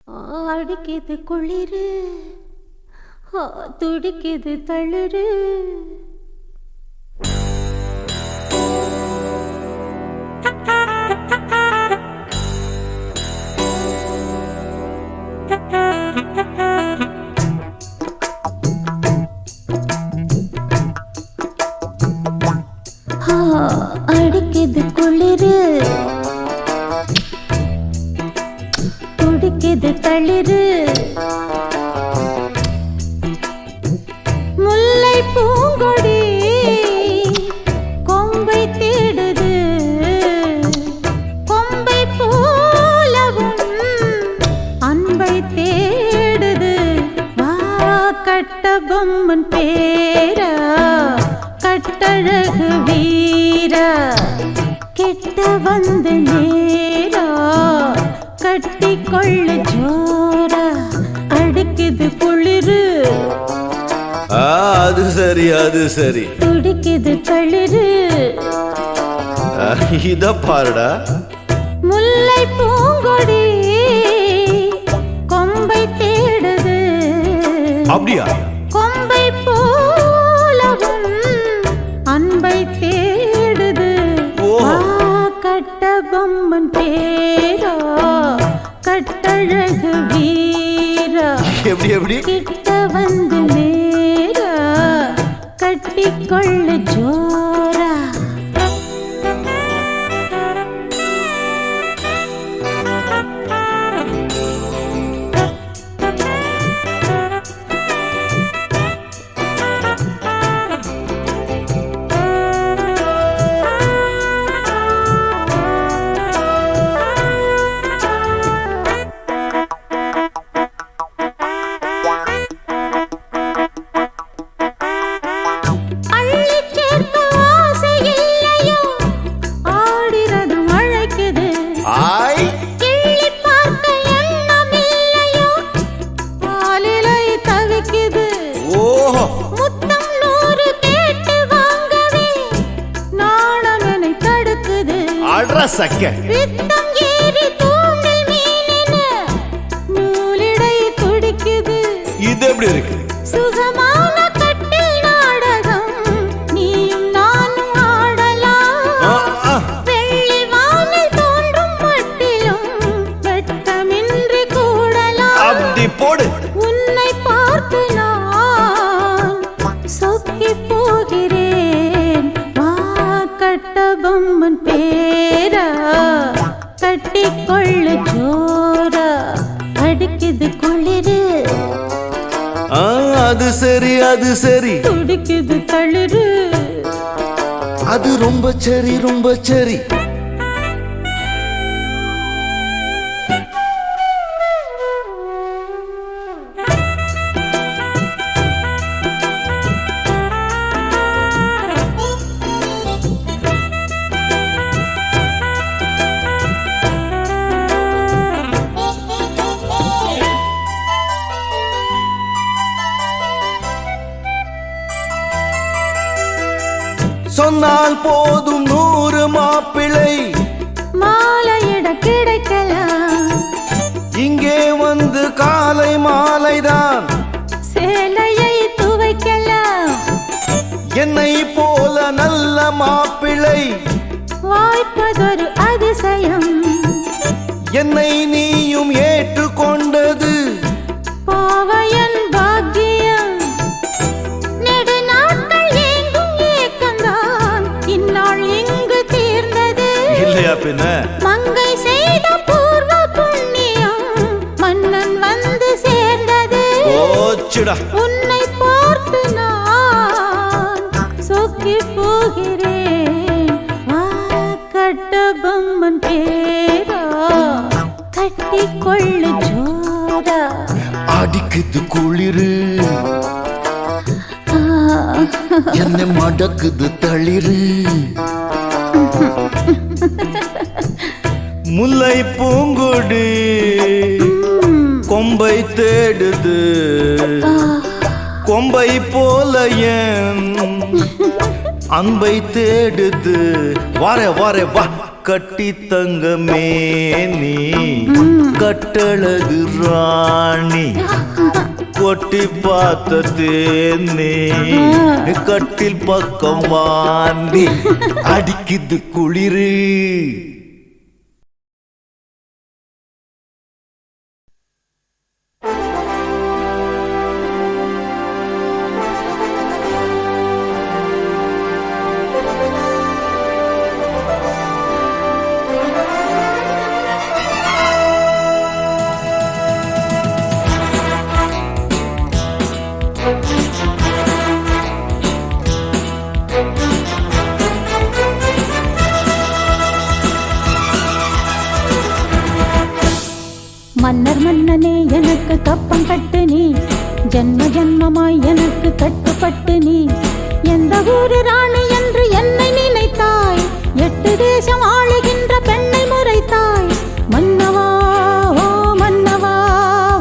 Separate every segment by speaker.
Speaker 1: அடிக்குது குளிரு, துடிக்குது தளிரு. அடிக்குது குளிரு, துடிக்குது தளிரு. முல்லை பூங்கொடி கொம்பை தேடுது, கொம்பை போலவும் அன்பை தேடுது. வா கட்ட பொம்மன் பேரா, கட்டழகு வீரா, கெட்ட வந்து நேரா, கட்டி கொள்ளு ஜோரா. அடிக்குது குளிரு,
Speaker 2: அது சரி அது சரி.
Speaker 1: துடிக்குது தளிரு.
Speaker 2: இத பாருடா.
Speaker 1: முல்லை பூங்கொடி கொம்பை தேடுது,
Speaker 2: அப்படியா?
Speaker 1: கொம்பை போலவும் அன்பை தேடுது. கட்ட பொம்மன் பேரா, கட்டழகு வீரா,
Speaker 2: எப்படி எப்படி?
Speaker 1: கிட்ட வந்து நேரா, கட்டிக்கொள்ளு ஜோரா. ரத்தம் ஏறி தூண்டில் மீனென நூலிடை துடிக்குது.
Speaker 2: இது எப்படி இருக்கு?
Speaker 1: சுகமான கட்டில் நாடகம் நீயும் நானும் ஆடலாம். வெள்ளி வானில் தோன்றும் மட்டிலும் வெட்டமின்றி கூடலாம்.
Speaker 2: அப்படி போடு.
Speaker 1: உன்னை பார்த்து நான் சொக்கி போகிறேன். வா கட்ட பொம்மன் பேரா, கட்டிக்கொள்ளு ஜோரா. அடிக்குது குளிரு,
Speaker 2: அது சரி அது சரி.
Speaker 1: துடிக்குது தளிரு,
Speaker 2: அது ரொம்ப சரி ரொம்ப சரி. சொன்னால் போதும் 100 மாப்பிள்ளை
Speaker 1: மாலையிட கிடைக்கலாம்.
Speaker 2: இங்கே வந்து காலை மாலைதான்
Speaker 1: சேலையை துவைக்கலாம்.
Speaker 2: என்னை போல நல்ல மாப்பிள்ளை
Speaker 1: வாய்ப்பதொரு அதிசயம்.
Speaker 2: என்னை நீயும் ஏற்றுக்கொண்டது
Speaker 1: பாவையன் பாக்கியம். நெடுநாட்கள் ஏங்கும் ஏக்கம்தான் இந்நாள் இங்கு தீர்ந்தது.
Speaker 2: இல்லையா பின்ன?
Speaker 1: மங்கை செய்த பூர்வ புண்ணியம் மன்னன் வந்து சேர்ந்தது.
Speaker 2: ஓச்சுடா.
Speaker 1: உன்னை பார்த்து நான் சொக்கி போகிறேன். வா கட்ட பொம்மன் பேரா, கட்டிக்கொள்ளு ஜோரா.
Speaker 2: அடிக்குது குளிரு, என்னை மடக்குது தளிரு. முல்லை பூங்கொடி கொம்பை தேடுது, கொம்பை போல என் அன்பை தேடுது. வாரே வாரே வா. கட்டி தங்கமே நீ கட்டழகு ராணி கொட்டி பார்த்த தேனே கட்டில் பக்கம் வாந்தி அடிக்குது குளிரு.
Speaker 1: மன்னர் மன்னனே எனக்கு கப்பம் கட்டு நீ ஜன்ம ஜன்மமாய் எனக்கு கட்டுப்பட்டு நீ எந்த ஊரு ராணி என்று என்னை நினைத்தாய் 8 தேசம் ஆளுகின்ற பெண்ணை முறைத்தாய் மன்னவா ஓ மன்னவா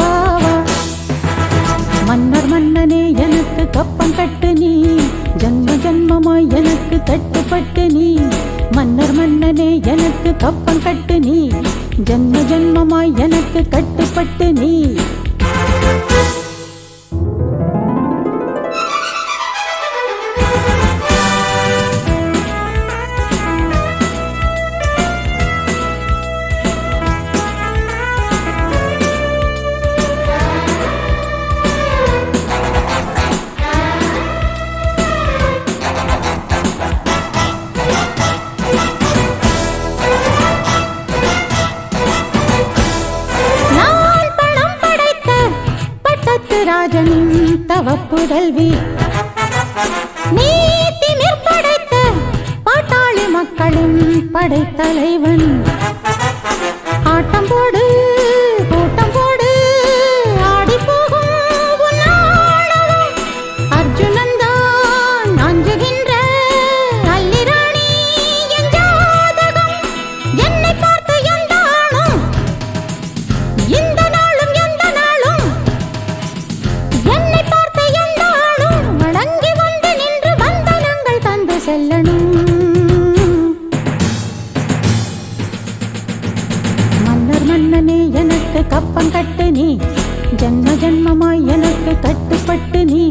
Speaker 1: வா வா. மன்னர் மன்னனே எனக்கு கப்பம் கட்டு நீ ஜன்ம ஜன்மமாய் எனக்கு கட்டுப்பட்டு நீ மன்னர் மன்னனே எனக்கு கப்பம் கட்டு நீ ஜன்ம ஜன்மமாய் எனக்கு கட்டுப்பட்டு நீ. ராஜனின் தவப்புதல்வி நீ திமிர் படைத்த பாட்டாளி மக்களின் படைத்தலைவன் ஆட்டம் போடு கூட்டம் போடு ஆடி போகும் அர்ஜுனன் தான் அஞ்சுகின்ற அல்லிராணி என் ஜாதகம் என்னை பார்த்து எந்த ஆணும் இந்த நாளும் எந்த நாளும் என்னை பார்த்த எந்த ஆளும் வணங்கி வந்து நின்று வந்தனங்கள் தந்து செல்லணும். மன்னர் மன்னனே எனக்கு கப்பம் கட்டு நீ ஜன்ம ஜன்மமாய் எனக்கு கட்டுப்பட்டு நீ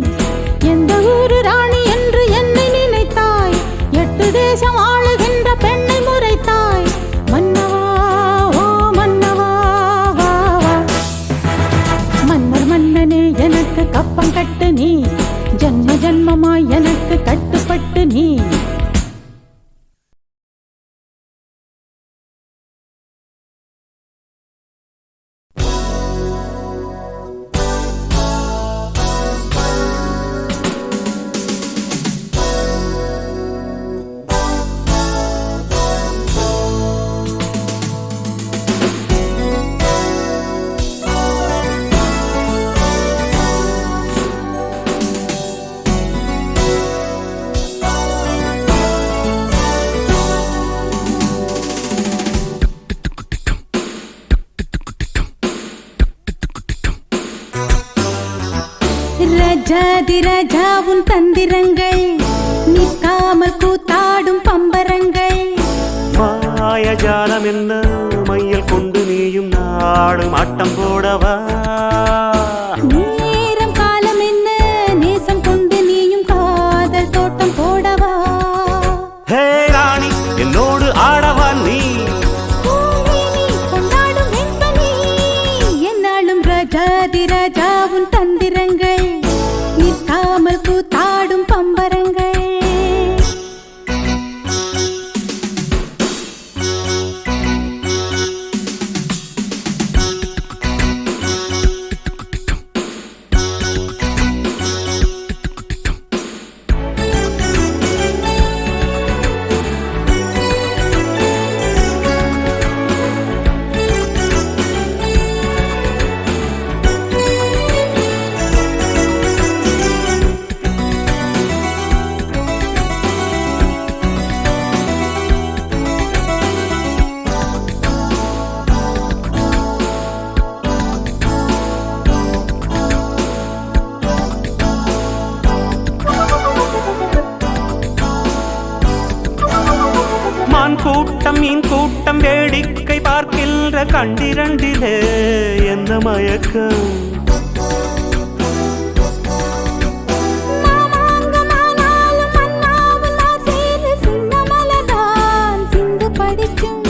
Speaker 1: எந்த ஊரு ராணி என்று என்னை நினைத்தாய் 8 தேசம் ஆளுகின்ற பெண்ணை முறைத்தாய் மன்னவா ஓ மன்னவா வா வா. மன்னர் மன்னனே எனக்கு கப்பம் கட்டு நீ ஜன்ம ஜன்மமாய் எனக்கு கட்டுப்பட்டு நீ. ராஜாதி ராஜா உன் தந்திரங்கள் நிற்காமல் கூத்தாடும் பம்பரங்கள்
Speaker 3: மாயஜாலம் என்ன மையல் கொண்டு நீயும் நாடும் ஆட்டம் போடவா
Speaker 1: நேரம் காலம் என்ன நேசம் கொண்டு நீயும் காதல் தோட்டம் போடவா
Speaker 3: ஹே ராணி என்னோடு ஆடவா நீ
Speaker 1: கொண்டாடும் வெண்பனி என்னாலும் ராஜாதி ராஜா உன் தந்திரங்கள் நிற்காமல் கூத்தாடும் பம்பரங்கள்
Speaker 3: கண்டிரண்டிலே என்ன மயக்கம்
Speaker 1: மாமாங்கமானாலும் மன்னாவும் நான் செய்து சின்ன மலர்தான் சிந்து படிக்கும்.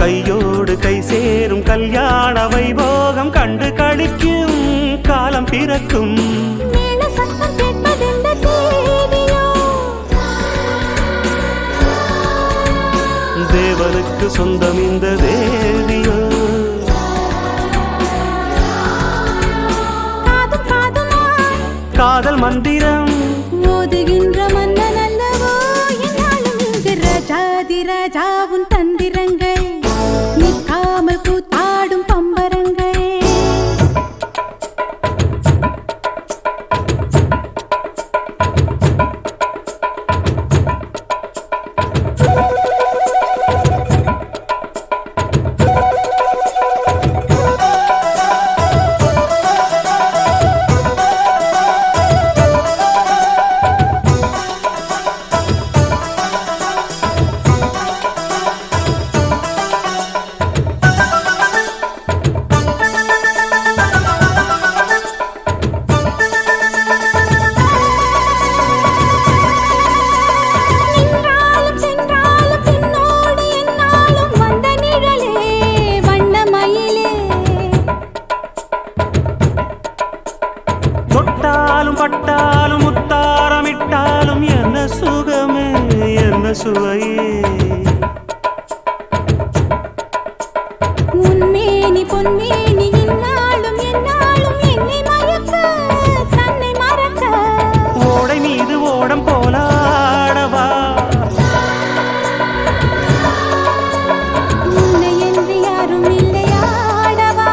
Speaker 3: கையோடு கை சேரும் கல்யாண வைபோகம் கண்டு கழிக்கும் காலம் பிறக்கும்.
Speaker 1: மேல சத்தம் கேட்பதெந்த தேதியோ?
Speaker 3: தேவனுக்கு சொந்தம் இந்த தேவியோ.
Speaker 1: காதும் காதுமாய்
Speaker 3: காதல் மந்திரம்
Speaker 1: ஓதுகின்ற மன்னன் அல்லவோ என்னாலும் இங்கு ராஜாதி ராஜாவும் தந்திரங்கள் நிற்காமல் கூத்தாடும் பம்பரங்கள். நின்றாலும் சென்றாலும் பின்னோடு என்னாலும் வந்த நிழலே வண்ணமயிலே.
Speaker 3: தொட்டாலும் பட்டாலும் முத்தாரமிட்டாலும் என்ன சுகமே என்ன சுவையே.
Speaker 1: உன்மேனி பொன்மேனி இந்நாளும் எந்நாளும் என்னை மயக்க தன்னை மறக்க.
Speaker 3: ஓடை மீது ஓடம் போலாடவா.
Speaker 1: உன்னை என்று யாரும் இல்லையாடவா.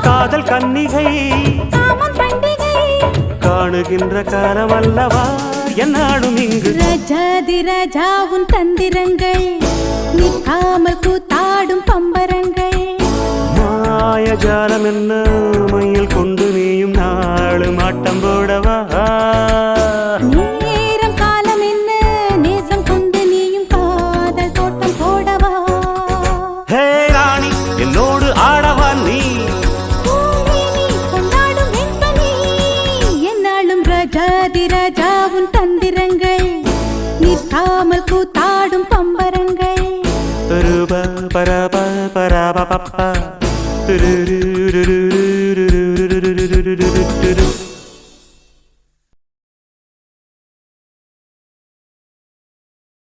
Speaker 3: காதல் கன்னிகை
Speaker 1: காமம் பண்டிகை
Speaker 3: காணுகின்ற காலம் அல்லவா என்னாலும் இங்கு.
Speaker 1: ராஜாதி ராஜாவும் தந்திரங்கள் நிற்காமல் கூத்தாடும் பம்பரங்கள்.
Speaker 3: மாயஜாலம் என்ன மையில் கொண்டு நீயும் நாளும் ஆட்டம் போடவா.
Speaker 1: நேரம் காலம் என்ன நேசம் கொண்டு நீயும் காதல் தோட்டம் போடவா.
Speaker 3: ஹே ராணி என்னோடு ஆடவா நீ.
Speaker 1: பூமேனி கொண்டாடும் வெண்பனி என்னாலும் ராஜாதி ராஜாவும் தந்திரங்கள் நிற்காமல் கூத்தாடும் பம்பரங்கள்.
Speaker 3: பரப பரப பரப பப்பா துருரு